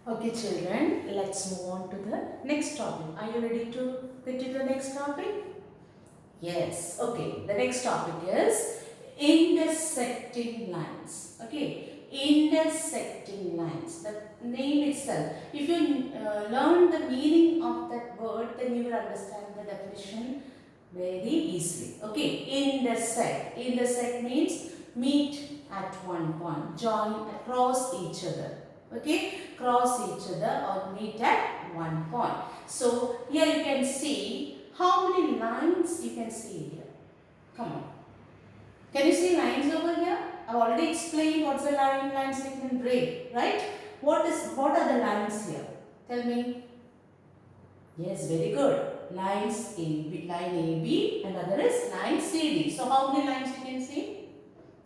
Okay, children, let's move on to the next topic. Are you ready to get to the next topic? Yes. Okay, the next topic is intersecting lines. Okay, intersecting lines. The name itself. If you learn the meaning of that word, then you will understand the definition very easily. Okay, intersect. Intersect means meet at one point, join across each other. Okay, cross each other or meet at one point. So here you can see how many lines you can see here. Come on. Can you see lines over here? I've already explained what's the line, lines you can break, right? What are the lines here? Tell me. Yes, very good. Lines AB, line AB, another is line CD. So how many lines you can see?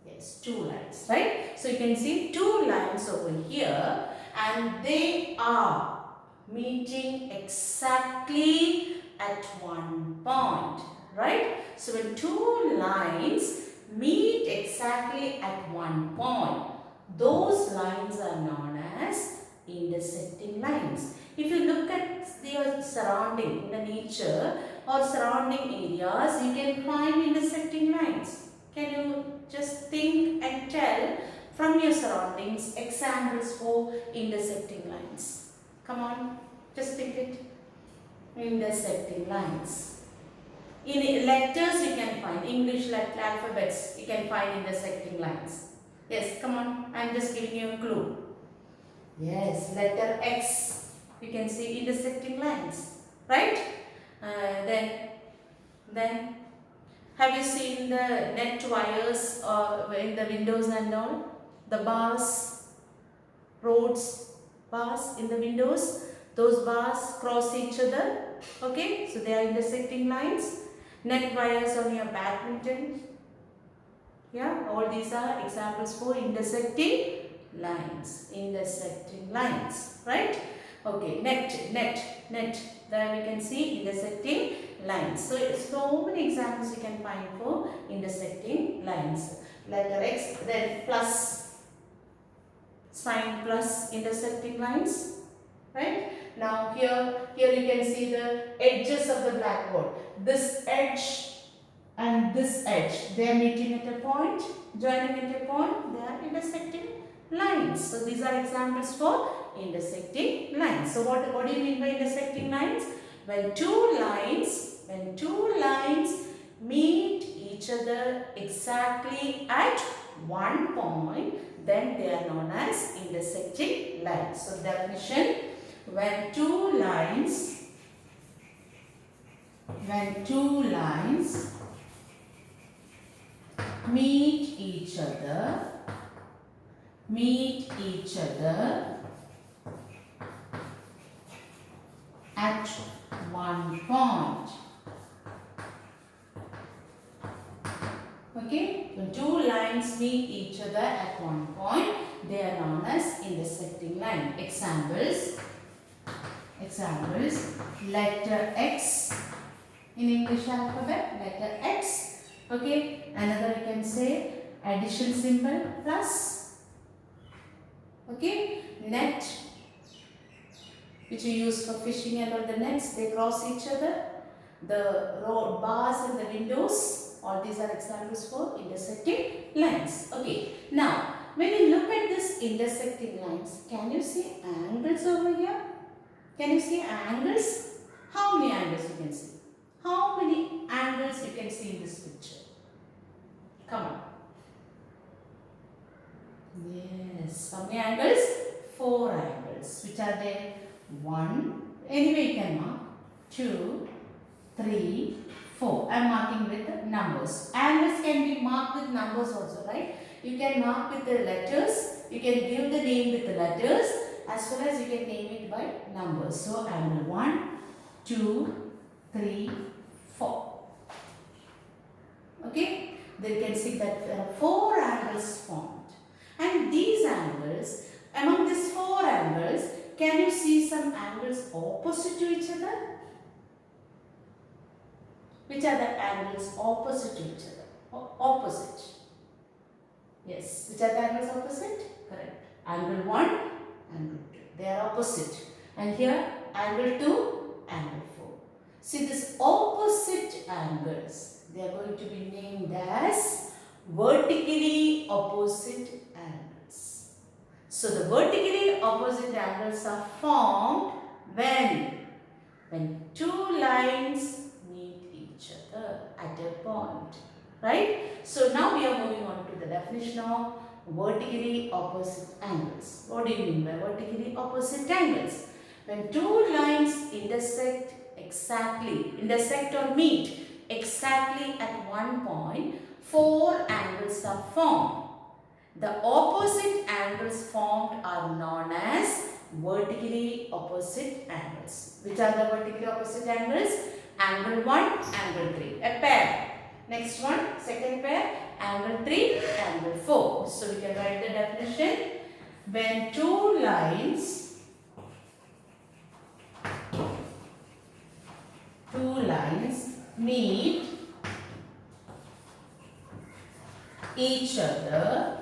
Yes, two lines, right? So you can see two lines over here and they are meeting exactly at one point, right? So when two lines meet exactly at one point, those lines are known as intersecting lines. If you look at your surrounding, in the nature or surrounding areas, you can find intersecting lines. Can you just think and tell from your surroundings examples for intersecting lines? Come on, just think it. Intersecting lines. In letters you can find, English alphabets, you can find intersecting lines. Yes, come on, I am just giving you a clue. Yes, letter X, you can see intersecting lines, right? Then have you seen the net wires in the windows and all? The bars, roads, bars in the windows, those bars cross each other. Okay, so they are intersecting lines. Net wires on your badminton. Yeah, all these are examples for intersecting lines. Intersecting lines, right? Okay, net. There we can see intersecting lines. So many examples you can find for intersecting lines. Letter X, then plus, sign plus, intersecting lines, right? Now here you can see the edges of the blackboard. This edge and this edge, they are meeting at a point, joining at a point, they are intersecting lines. So these are examples for intersecting lines. So what do you mean by intersecting lines? When two lines meet each other exactly at one point, then they are known as intersecting lines. So definition, when two lines meet each other at one point. Okay, when two lines meet each other at one point, they are known as intersecting line. Examples, letter X in English alphabet, letter X. Okay, another you can say addition symbol plus. Okay, net, which you use for fishing and all the nets, they cross each other. The road bars and the windows, all these are examples for intersecting lines. Okay, now when you look at this intersecting lines, can you see angles over here? Can you see angles? How many angles you can see? How many angles you can see in this picture? Come on. Yes. How many angles? 4 angles. Which are there? 1. Anyway you can mark. 2, 3, 4. I am marking with numbers. Angles can be marked with numbers also, right? You can mark with the letters. You can give the name with the letters as well as you can name it by numbers. So angle 1, 2, 3, 4. Okay. Then you can see that there are 4 angles formed. And these angles, among these 4 angles, can you see some angles opposite to each other? Which are the angles opposite to each other? Opposite. Yes. Which are the angles opposite? Correct. Angle 1, angle 2. They are opposite. And here angle 2, angle 4. See this opposite angles, they are going to be named as vertically opposite angles. So the vertically opposite angles are formed when two lines meet each other at a point. Right? So now we are moving on to the definition of vertically opposite angles. What do you mean by vertically opposite angles? When two lines intersect or meet exactly at one point, four angles are formed. The opposite angles formed are known as vertically opposite angles. Which are the vertically opposite angles? Angle 1, angle 3. A pair. Next one, second pair, angle 3, angle 4. So we can write the definition. When two lines meet each other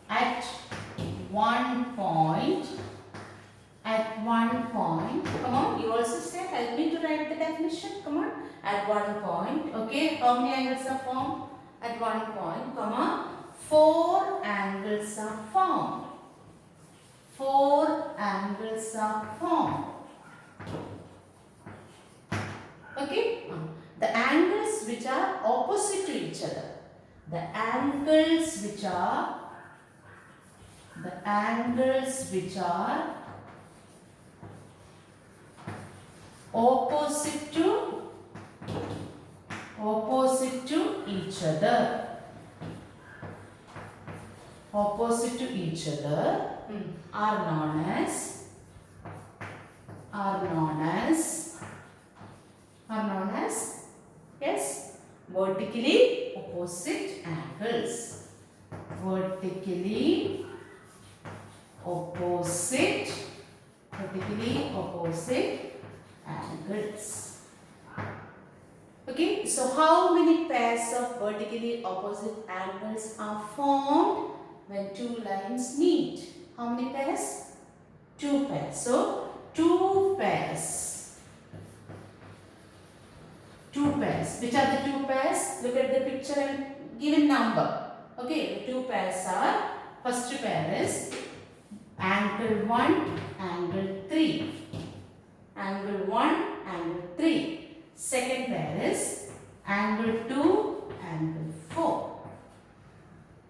at one point, come on, you also say, help me to write the definition, come on, at one point, okay, how many angles are formed? At one point, comma, four angles are formed. Four angles are formed. Okay, the angles which are opposite to each other. The angles which are opposite to each other. Opposite to each other are known as yes, vertically opposite angles. Vertically opposite angles. Okay, so how many pairs of vertically opposite angles are formed when two lines meet? How many pairs? Two pairs. So, two pairs. Which are the two pairs? Look at the picture and give a number. Okay, the two pairs are, first pair is angle 1, angle 3. Angle 1, angle 3. Second pair is angle 2, angle 4.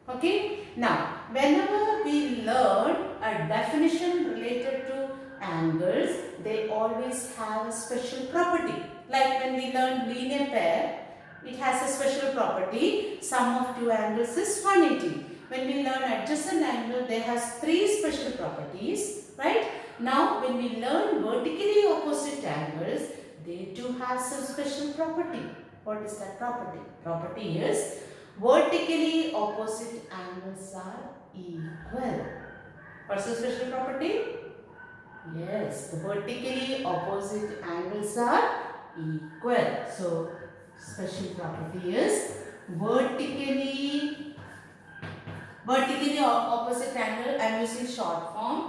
Okay, now whenever we learn a definition related to angles, they always have a special property. Like when we learn linear pair, it has a special property, sum of two angles is 180. When we learn adjacent angle, they has three special properties, right? Now when we learn vertically opposite angles, they too have some special property. What is that property? Property is vertically opposite angles are equal. What's the special property? Yes, the vertically opposite angles are equal. So, special property is vertically opposite angle. I am using short form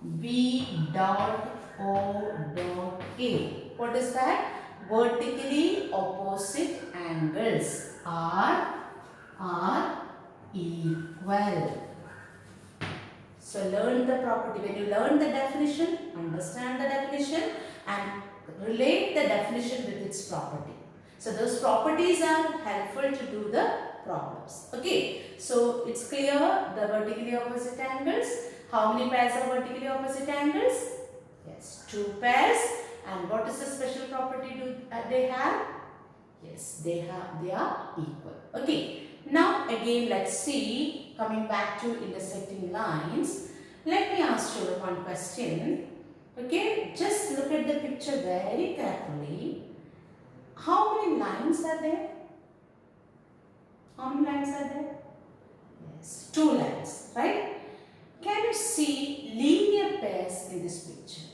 V dot O dot A. What is that? Vertically opposite angles are equal. So learn the property. When you learn the definition, understand the definition and relate the definition with its property. So those properties are helpful to do the problems. Okay. So it's clear the vertically opposite angles. How many pairs are vertically opposite angles? Yes, two pairs. And what is the special property they have? Yes, they are equal. Okay. Now again let's see, coming back to intersecting lines. Let me ask you one question. Okay, just look at the picture very carefully. How many lines are there? How many lines are there? Yes, two lines, right? Can you see linear pairs in this picture?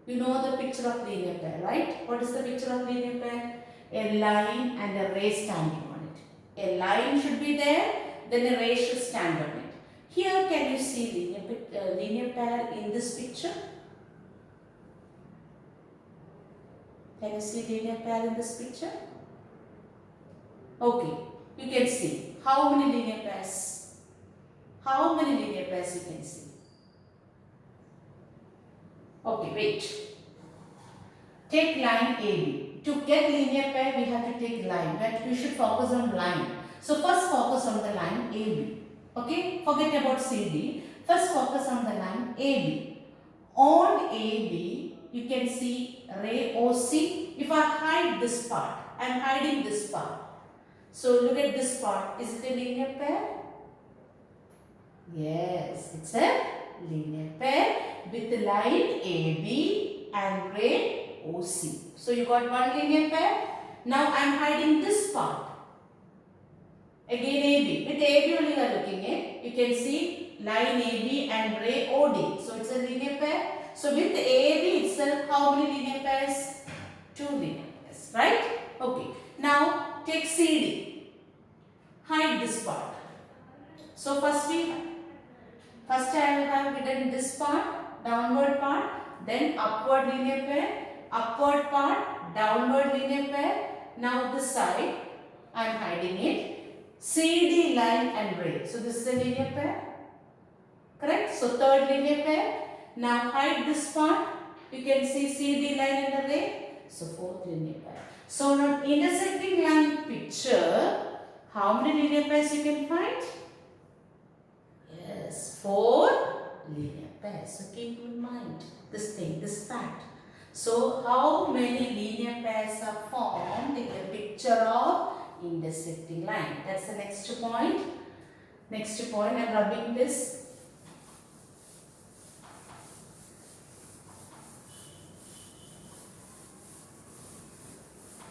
You know the picture of linear pair, right? What is the picture of linear pair? A line and a ray standing on it. A line should be there, then a ray should stand on it. Here can you see linear pair in this picture? Can you see linear pair in this picture? Okay, you can see. How many linear pairs? How many linear pairs you can see? Okay, wait. Take line AB. To get linear pair, we have to take line. But we should focus on line. So first focus on the line AB. Okay, forget about CD. First focus on the line AB. On AB, you can see ray OC. If I hide this part, I am hiding this part. So look at this part. Is it a linear pair? Yes, it's a linear pair with the line AB and ray OC. So you got one linear pair. Now I am hiding this part. Again AB. With AB only you are looking at. You can see line AB and ray OD. So it's a linear pair. So with the AB itself, how many linear pairs? 2 linear pairs. Right? Okay. Now take CD. Hide this part. So first I will have hidden this part, downward part, then upward linear pair, upward part, downward linear pair. Now this side I am hiding it. CD line and ray. So this is a linear pair. Correct? So third linear pair. Now hide this part. You can see CD line and the ray. So fourth linear pair. So now intersecting line picture, how many linear pairs you can find? Yes, 4 linear pairs. So keep in mind this fact. So how many linear pairs are formed in the picture of intersecting line? That's the next point. Next point, I am rubbing this.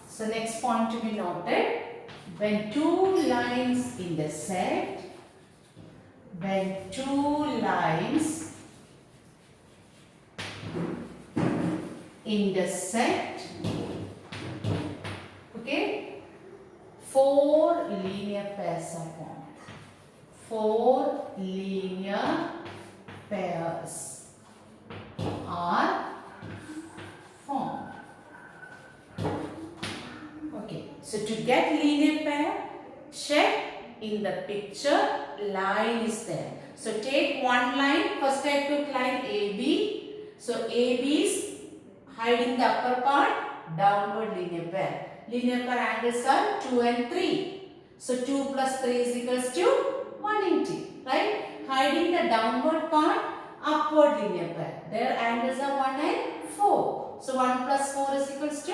So next point to be noted, when two lines intersect, okay, 4 linear pairs are formed. 4 linear pairs are formed. Okay, so to get linear pair, check in the picture line is there. So take one line. First I took line AB. So AB is hiding the upper part, downward linear pair. Linear pair angles are 2 and 3. So 2 plus 3 is equals to 180. Right? Hiding the downward part, upward linear pair. Their angles are 1 and 4. So 1 plus 4 is equals to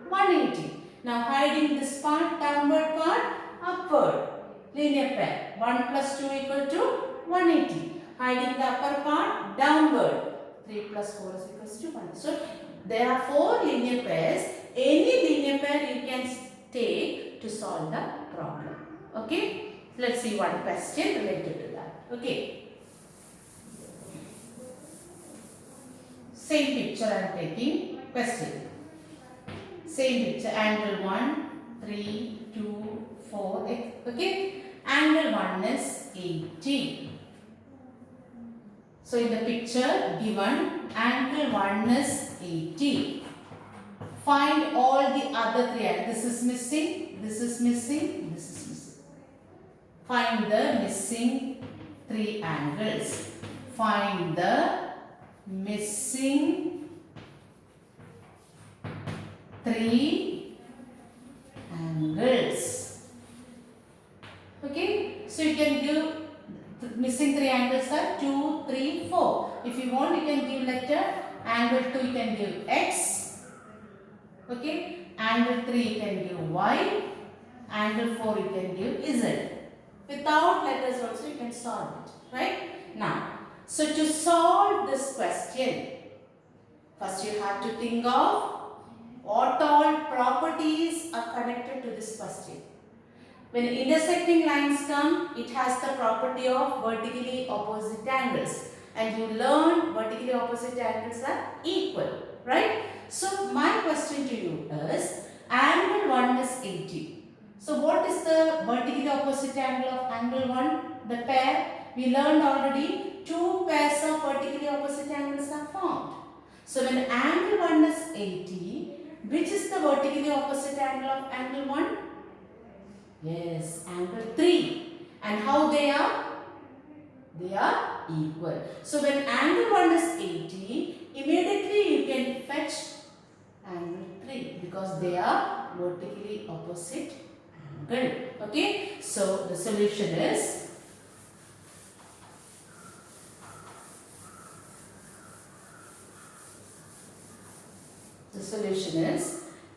180. Now hiding this part, downward part, upward linear pair. 1 plus 2 equal to 180. Hiding the upper part, downward. 3 plus 4 is equals to 1. So there are 4 linear pairs. Any linear pair you can take to solve the problem. Okay. Let's see one question related to that. Okay. Same picture I am taking. Question. Same picture. Angle 1, 3, 2, 4. Okay. Angle 1 is 80. So in the picture given, angle 1 is 80. Find all the other 3 angles. This is missing, this is missing, this is missing. Find the missing 3 angles. Find the missing 3 angles. Okay, so you can give the missing 3 angles are 2, 3, 4. If you want, you can give letter. Angle 2 you can give X. Okay, angle 3 you can give Y. Angle 4 you can give Z. Without letters also you can solve it. Right? Now, so to solve this question, first you have to think of what all properties are connected to this question. When intersecting lines come, it has the property of vertically opposite angles. And you learn vertically opposite angles are equal. Right? So my question to you is, angle 1 is 80. So what is the vertically opposite angle of angle 1? The pair we learned already two pairs of vertically opposite angles are formed. So when angle 1 is 80, which is the vertically opposite angle of angle 1? Yes, angle 3. And how they are? They are equal. So when angle 1 is 80, immediately you can fetch angle 3 because they are vertically opposite angle. Okay, so the solution is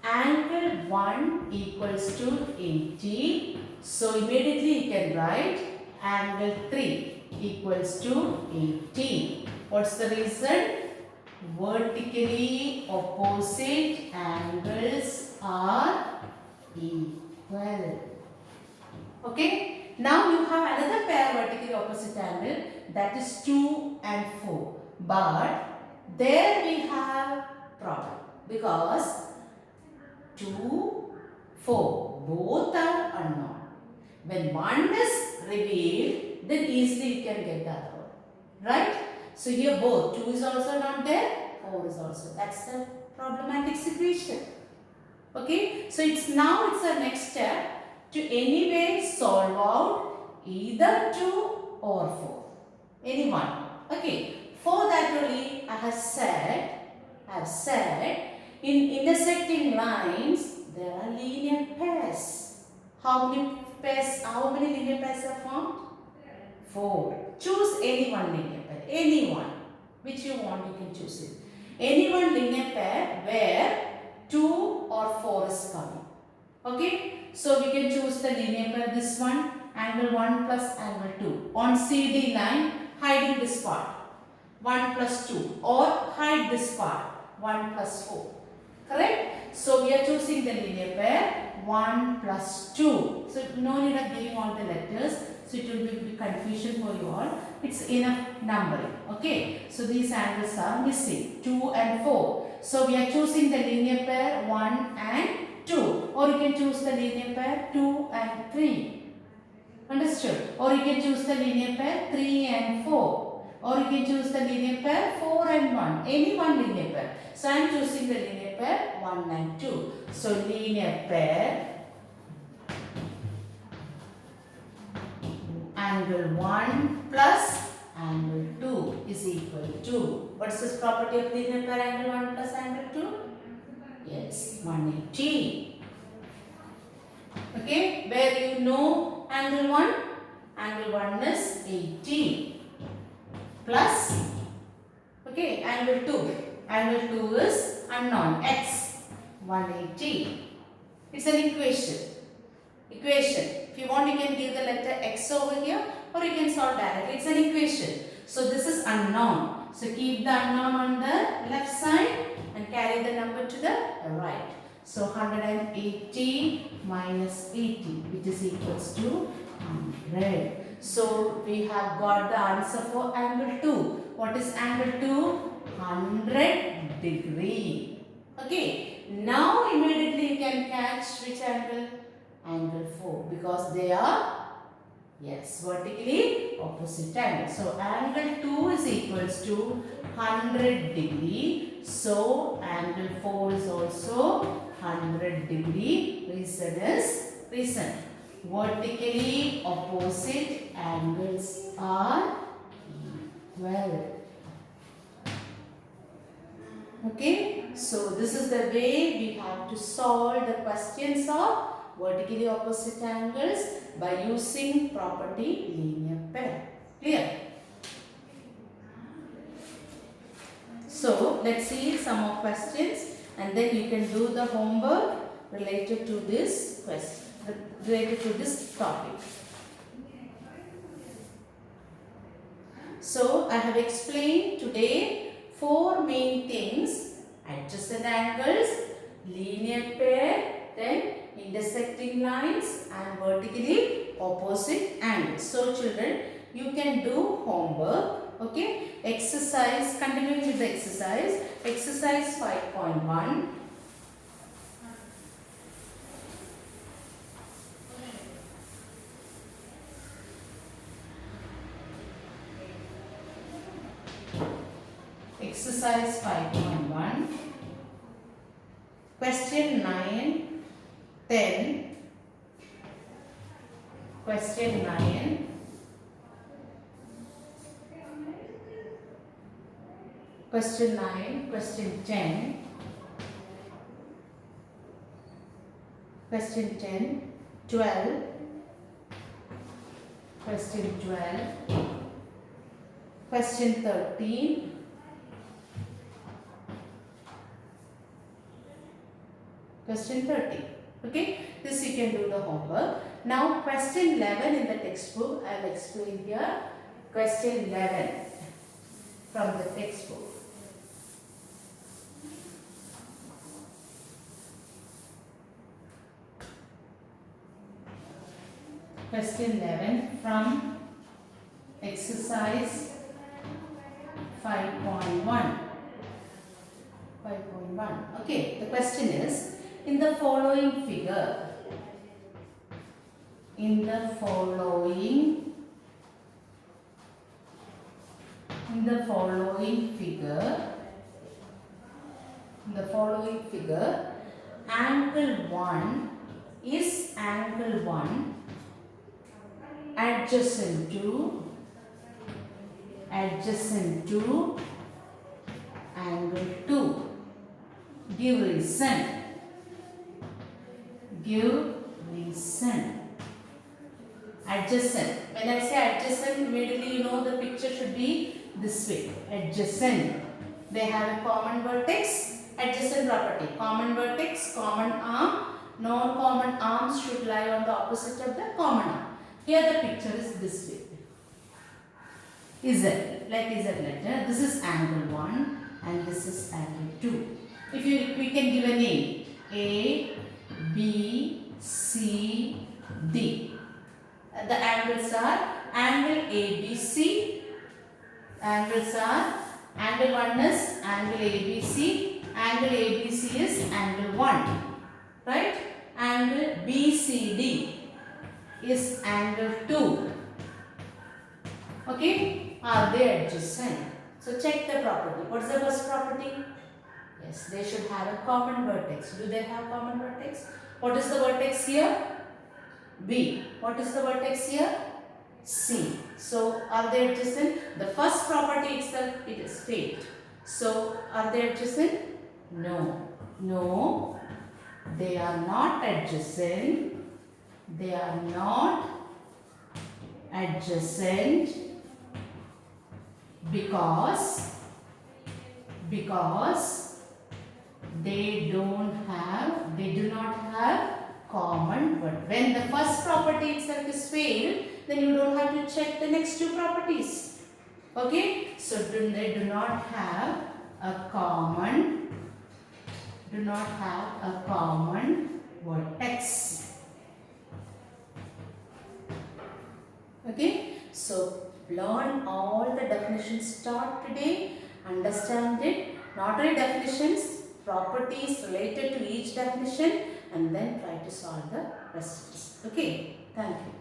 angle 1 equals to 80. So immediately you can write angle 3 equals to 80. What's the reason? Vertically opposite angles are equal. Okay. Now you have another pair vertically opposite angle, that is 2 and 4. But there we have problem because 2, 4 both are unknown. When one is revealed, then easily you can get the other one. Right? So here both 2 is also not there, 4 is also. That's the problematic situation. Okay? So it's a next step to anyway solve out either 2 or 4. Any one. Okay. For that only I have said in intersecting lines there are linear pairs. How many linear pairs are formed? 4. Choose any one linear pair. Any one. Which you want, you can choose it. Any one linear pair where 2 or 4 is coming. Okay. So we can choose the linear pair, this one, angle 1 plus angle 2. On CD line, hiding this part, 1 plus 2. Or hide this part, 1 plus 4. Correct? So we are choosing the linear pair 1 plus 2. So no need of giving all the letters. So it will be confusion for you all. It's enough numbering. Okay. So these angles are missing 2 and 4. So we are choosing the linear pair 1 and 2. Or you can choose the linear pair 2 and 3. Understood? Or you can choose the linear pair 3 and 4. Or you can choose the linear pair 4 and 1. Any one linear pair. So I am choosing the linear pair 1 and 2. So linear pair angle 1 plus angle 2 is equal to. What's this property of linear pair angle 1 plus angle 2? Yes, 180. Okay, where you know angle 1? Angle 1 is 80 plus, okay, angle 2. Angle 2 is unknown, x, 180. It's an equation. If you want, you can give the letter x over here or you can solve directly. It's an equation. So this is unknown. So keep the unknown on the left side and carry the number to the right. So 180 minus 80, which is equals to 100. So we have got the answer for angle 2. What is angle 2? 100 degree. Okay. Now immediately you can catch which angle? Angle 4, because they are, yes, vertically opposite angles. So angle 2 is equals to 100 degree. So angle 4 is also 100 degree. Reason vertically opposite angles are equal. Okay, so this is the way we have to solve the questions of vertically opposite angles by using property linear pair. Clear? So let's see some more questions and then you can do the homework related to this question, related to this topic. So I have explained today 4 main things: adjacent angles, linear pair, then intersecting lines and vertically opposite angles. So children, you can do homework. Okay, exercise, continuing with the exercise 5.1. exercise 5.1, question 9, 10, question 9, question 9, question 10, question 10, 12, question 12, question 13, question 30. Okay, this you can do the homework. Now question 11 in the textbook, I will explain here. Question 11 from the textbook. Question 11 from exercise 5.1. 5.1. Okay, the question is, in the following figure, in the following figure, angle 1 is angle 1 adjacent to angle 2. Give reason. Adjacent. When I say adjacent, immediately you know the picture should be this way. Adjacent. They have a common vertex. Adjacent property. Common vertex, common arm. Non-common arms should lie on the opposite of the common arm. Here the picture is this way. Z, like Z letter. This is angle 1 and this is angle 2. We can give a name. A, B, C, D. The angles are angle ABC. Angles are, angle 1 is angle ABC. Angle ABC is angle 1. Right? Angle BCD is angle 2. Okay? Are they adjacent? So check the property. What is the first property? Yes, they should have a common vertex. Do they have common vertex? What is the vertex here? B. What is the vertex here? C. So are they adjacent? The first property itself, it is failed. So are they adjacent? No. No. They are not adjacent. They are not adjacent because they do not have common vertex. When the first property itself is failed, then you don't have to check the next two properties. Okay? So they do not have a common vertex. Okay? So learn all the definitions taught today. Understand it. Not only definitions, properties related to each definition, and then try to solve the questions. Okay? Thank you.